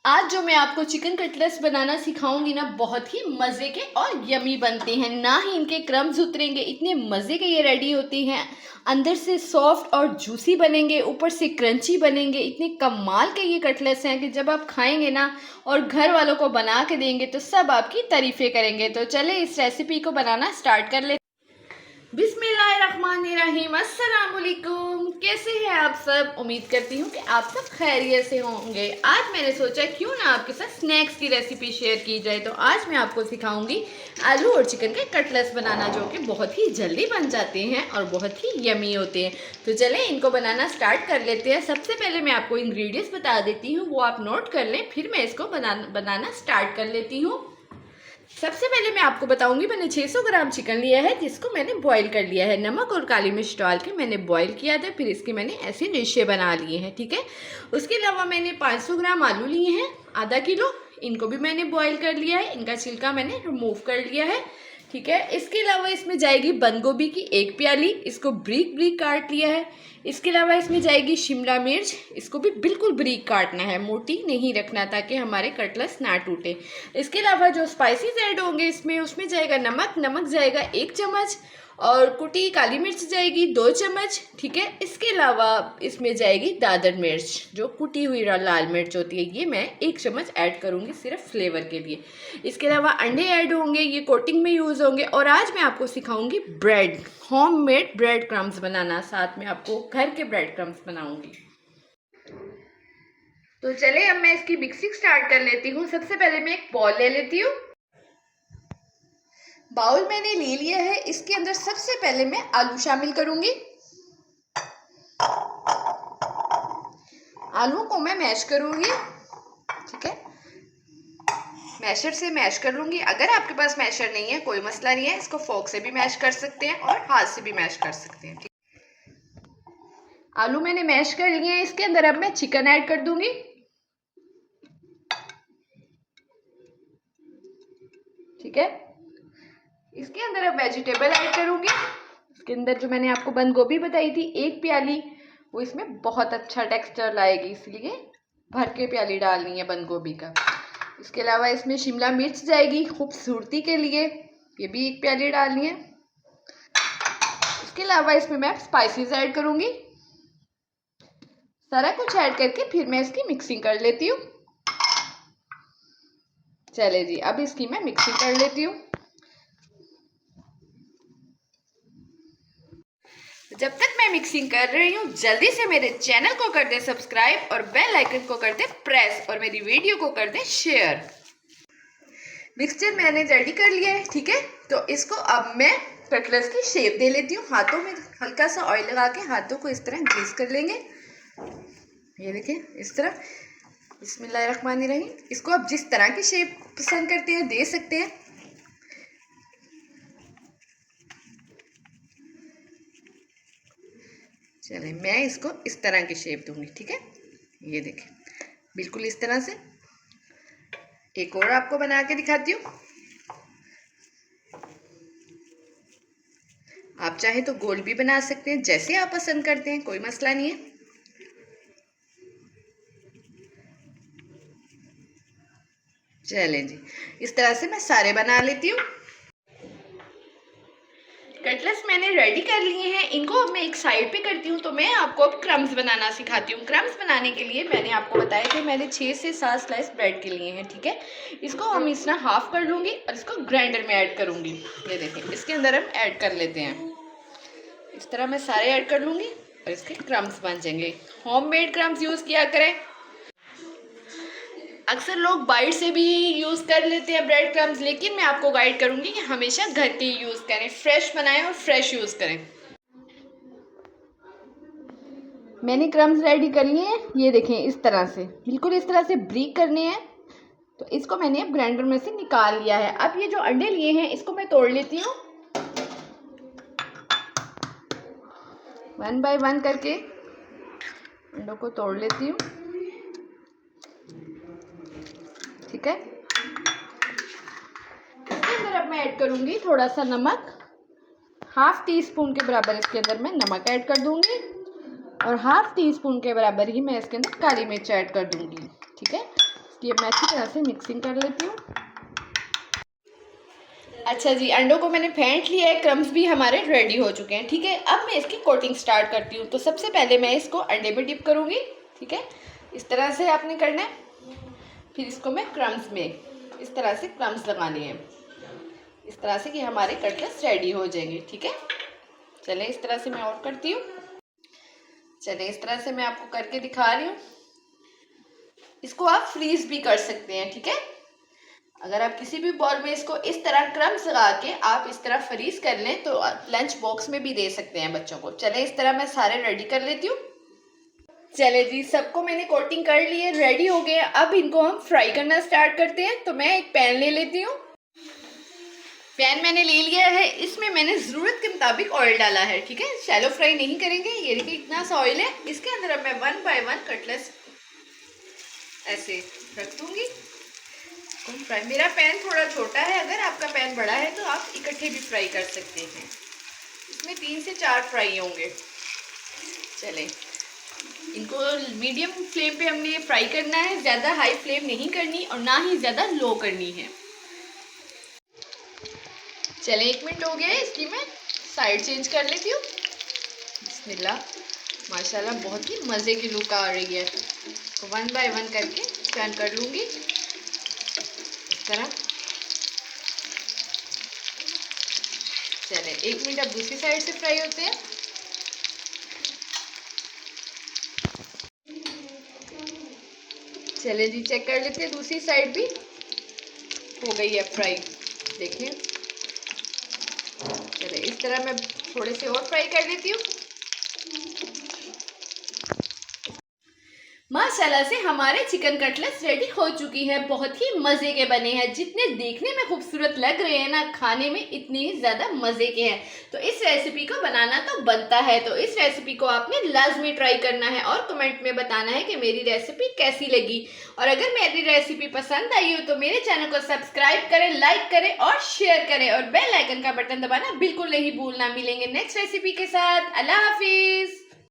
आज जो मैं आपको चिकन कटलेट्स बनाना सिखाऊंगी ना, बहुत ही मज़े के और यमी बनते हैं। ना ही इनके क्रम्स उतरेंगे, इतने मज़े के ये रेडी होती हैं। अंदर से सॉफ्ट और जूसी बनेंगे, ऊपर से क्रंची बनेंगे। इतने कमाल के ये कटलेट्स हैं कि जब आप खाएंगे ना और घर वालों को बना के देंगे तो सब आपकी तारीफ़ें करेंगे। तो चले इस रेसिपी को बनाना स्टार्ट कर लेते। बिस्मिल्लाहिर्रहमानिर्रहीम, अस्सलाम वालेकुम। कैसे हैं आप सब? उम्मीद करती हूँ कि आप सब खैरियत से होंगे। आज मैंने सोचा क्यों ना आपके साथ स्नैक्स की रेसिपी शेयर की जाए। तो आज मैं आपको सिखाऊंगी आलू और चिकन के कटलेट्स बनाना, जो कि बहुत ही जल्दी बन जाते हैं और बहुत ही यमी होते हैं। तो चलें इनको बनाना स्टार्ट कर लेते हैं। सबसे पहले मैं आपको इंग्रेडिएंट्स बता देती हूँ, वो आप नोट कर लें, फिर मैं इसको बनाना स्टार्ट कर लेती हूँ। सबसे पहले मैं आपको बताऊंगी, मैंने 600 ग्राम चिकन लिया है, जिसको मैंने बॉईल कर लिया है। नमक और काली मिर्च डाल के मैंने बॉईल किया था, फिर इसके मैंने ऐसे डिशे बना लिए हैं, ठीक है। उसके अलावा मैंने 500 ग्राम आलू लिए हैं, आधा किलो। इनको भी मैंने बॉईल कर लिया है, इनका छिलका मैंने रिमूव कर लिया है, ठीक है। इसके अलावा इसमें जाएगी बंद गोभी की 1 प्याली, इसको ब्रीक ब्रीक काट लिया है। इसके अलावा इसमें जाएगी शिमला मिर्च, इसको भी बिल्कुल ब्रीक काटना है, मोटी नहीं रखना, ताकि हमारे कटलेट्स ना टूटे। इसके अलावा जो स्पाइसेस ऐड होंगे इसमें, उसमें जाएगा नमक जाएगा 1 चम्मच, और कुटी काली मिर्च जाएगी 2 चम्मच, ठीक है। इसके अलावा इसमें जाएगी दादर मिर्च, जो कुटी हुई लाल मिर्च होती है, ये मैं 1 चम्मच ऐड करूँगी सिर्फ फ्लेवर के लिए। इसके अलावा अंडे ऐड होंगे, ये कोटिंग में यूज़ होंगे। और आज मैं आपको सिखाऊंगी ब्रेड, होममेड ब्रेड क्रम्स बनाना, साथ में आपको घर के ब्रेड क्रम्स बनाऊंगी। तो चले अब मैं इसकी मिक्सिंग स्टार्ट कर लेती हूँ। सबसे पहले मैं एक बॉल ले लेती हूँ। बाउल मैंने ले लिया है, इसके अंदर सबसे पहले मैं आलू शामिल करूंगी। आलू को मैं मैश करूंगी, ठीक है। मैशर से मैश कर लूंगी। अगर आपके पास मैशर नहीं है कोई मसला नहीं है, इसको फोक से भी मैश कर सकते हैं और हाथ से भी मैश कर सकते हैं, ठीक। आलू मैंने मैश कर लिए हैं, इसके अंदर अब मैं चिकन ऐड कर दूंगी, ठीक है। इसके अंदर अब वेजिटेबल ऐड करूंगी। इसके अंदर जो मैंने आपको बंद गोभी बताई थी 1 प्याली, वो इसमें बहुत अच्छा टेक्सचर लाएगी, इसलिए भर के प्याली डालनी है बंद गोभी का। इसके अलावा इसमें शिमला मिर्च जाएगी खूबसूरती के लिए, ये भी 1 प्याली डालनी है। इसके अलावा इसमें मैं स्पाइसेस ऐड करूंगी। सारा कुछ ऐड करके फिर मैं इसकी मिक्सिंग कर लेती हूँ। चले जी, अब इसकी मैं मिक्सिंग कर लेती हूँ। जब तक मैं मिक्सिंग कर रही हूँ, जल्दी से मेरे चैनल को कर दे सब्सक्राइब और बेल आइकन को कर दे प्रेस, और मेरी वीडियो को कर दे शेयर। मिक्सचर मैंने रेडी कर लिया है, ठीक है। तो इसको अब मैं कटलेट्स की शेप दे लेती हूँ। हाथों में हल्का सा ऑयल लगा के हाथों को इस तरह ग्रीस कर लेंगे, ये देखें इस तरह। बिस्मिल्लाहिर्रहमानिर्रहीम। इसको आप जिस तरह की शेप पसंद करते हैं दे सकते हैं। चलिए मैं इसको इस तरह की शेप दूंगी, ठीक है। ये देखें बिल्कुल इस तरह से। एक और आपको बना के दिखाती हूँ। आप चाहे तो गोल भी बना सकते हैं, जैसे आप पसंद करते हैं, कोई मसला नहीं है। चलें जी, इस तरह से मैं सारे बना लेती हूँ। कटलेट्स मैंने रेडी कर लिए हैं, इनको अब मैं एक साइड पे करती हूँ। तो मैं आपको अब क्रम्स बनाना सिखाती हूँ। क्रम्स बनाने के लिए मैंने आपको बताया कि मैंने 6 से 7 स्लाइस ब्रेड के लिए हैं, ठीक है। इसको हम इस तरह हाफ कर लूँगी और इसको ग्राइंडर में ऐड करूँगी। ये देखें इसके अंदर हम ऐड कर लेते हैं। इस तरह मैं सारे ऐड कर लूँगी और इसके क्रम्स बन जाएंगे। होममेड क्रम्स यूज़ किया करें। अक्सर लोग बाइट से भी यूज़ कर लेते हैं ब्रेड क्रम्स, लेकिन मैं आपको गाइड करूँगी कि हमेशा घर के यूज़ करें, फ्रेश बनाएं और फ्रेश यूज़ करें। मैंने क्रम्स रेडी कर लिए हैं, ये देखें इस तरह से, बिल्कुल इस तरह से ब्रीक करने हैं। तो इसको मैंने अब ग्राइंडर में से निकाल लिया है। अब ये जो अंडे लिए हैं इसको मैं तोड़ लेती हूँ, 1 बाय 1 करके अंडों को तोड़ लेती हूँ, ठीक है। इसके अंदर अब मैं ऐड करूँगी थोड़ा सा नमक, हाफ टी स्पून के बराबर इसके अंदर मैं नमक ऐड कर दूँगी, और हाफ टी स्पून के बराबर ही मैं इसके अंदर काली मिर्च ऐड कर दूँगी, ठीक है। इसकी अब मैं अच्छी तरह से मिक्सिंग कर लेती हूँ। अच्छा जी, अंडों को मैंने फेंट लिया है, क्रम्स भी हमारे रेडी हो चुके हैं। ठीक है, अब मैं इसकी कोटिंग स्टार्ट करती हूँ। तो सबसे पहले मैं इसको अंडे में डिप करूँगी। ठीक है, इस तरह से आपने करना है। फिर इसको मैं क्रम्स में इस तरह से क्रम्स लगाने हैं, इस तरह से कि हमारे कटलेट्स रेडी हो जाएंगे। ठीक है, चलें इस तरह से मैं और करती हूँ। चलें इस तरह से मैं आपको करके दिखा रही हूँ। इसको आप फ्रीज भी कर सकते हैं। ठीक है, अगर आप किसी भी बॉल में इसको इस तरह क्रम्स लगा के आप इस तरह फ्रीज कर लें तो लंच बॉक्स में भी दे सकते हैं बच्चों को। चले इस तरह मैं सारे रेडी कर लेती हूँ। चले जी, सबको मैंने कोटिंग कर ली है, रेडी हो गए। अब इनको हम फ्राई करना स्टार्ट करते हैं। तो मैं एक पैन ले लेती हूँ। पैन मैंने ले लिया है, इसमें मैंने ज़रूरत के मुताबिक ऑयल डाला है। ठीक है, शैलो फ्राई नहीं करेंगे। ये देखिए इतना सा ऑयल है। इसके अंदर अब मैं 1 बाय 1 कटलेट्स ऐसे रख दूँगी। फ्राई, मेरा पैन थोड़ा छोटा है, अगर आपका पैन बड़ा है तो आप इकट्ठे भी फ्राई कर सकते हैं। इसमें 3 से 4 फ्राई होंगे। चलें, इनको मीडियम फ्लेम पे हमने फ्राई करना है, ज़्यादा हाई फ्लेम नहीं करनी और ना ही ज़्यादा लो करनी है। चलें, 1 मिनट हो गया है, इसकी मैं साइड चेंज कर लेती हूँ। बिस्मिल्लाह, माशाल्लाह बहुत ही मज़े की लुक आ रही है। तो 1 बाय 1 करके टर्न कर लूँगी इस तरह। चलें, 1 मिनट अब दूसरी साइड से फ्राई होते हैं। चलें जी, चेक कर लेते हैं, दूसरी साइड भी हो गई है फ्राई। देखिए, चलें इस तरह मैं थोड़े से और फ्राई कर लेती हूँ। माशाल्लाह से हमारे चिकन कटलेट्स रेडी हो चुकी है। बहुत ही मज़े के बने हैं। जितने देखने में खूबसूरत लग रहे हैं ना, खाने में इतने ही ज़्यादा मज़े के हैं। तो इस रेसिपी को बनाना तो बनता है। तो इस रेसिपी को आपने लाजमी ट्राई करना है और कमेंट में बताना है कि मेरी रेसिपी कैसी लगी। और अगर मेरी रेसिपी पसंद आई हो तो मेरे चैनल को सब्सक्राइब करें, लाइक करें और शेयर करें और बेल आइकन का बटन दबाना बिल्कुल नहीं भूलना। मिलेंगे नेक्स्ट रेसिपी के साथ। अल्लाह हाफिज़।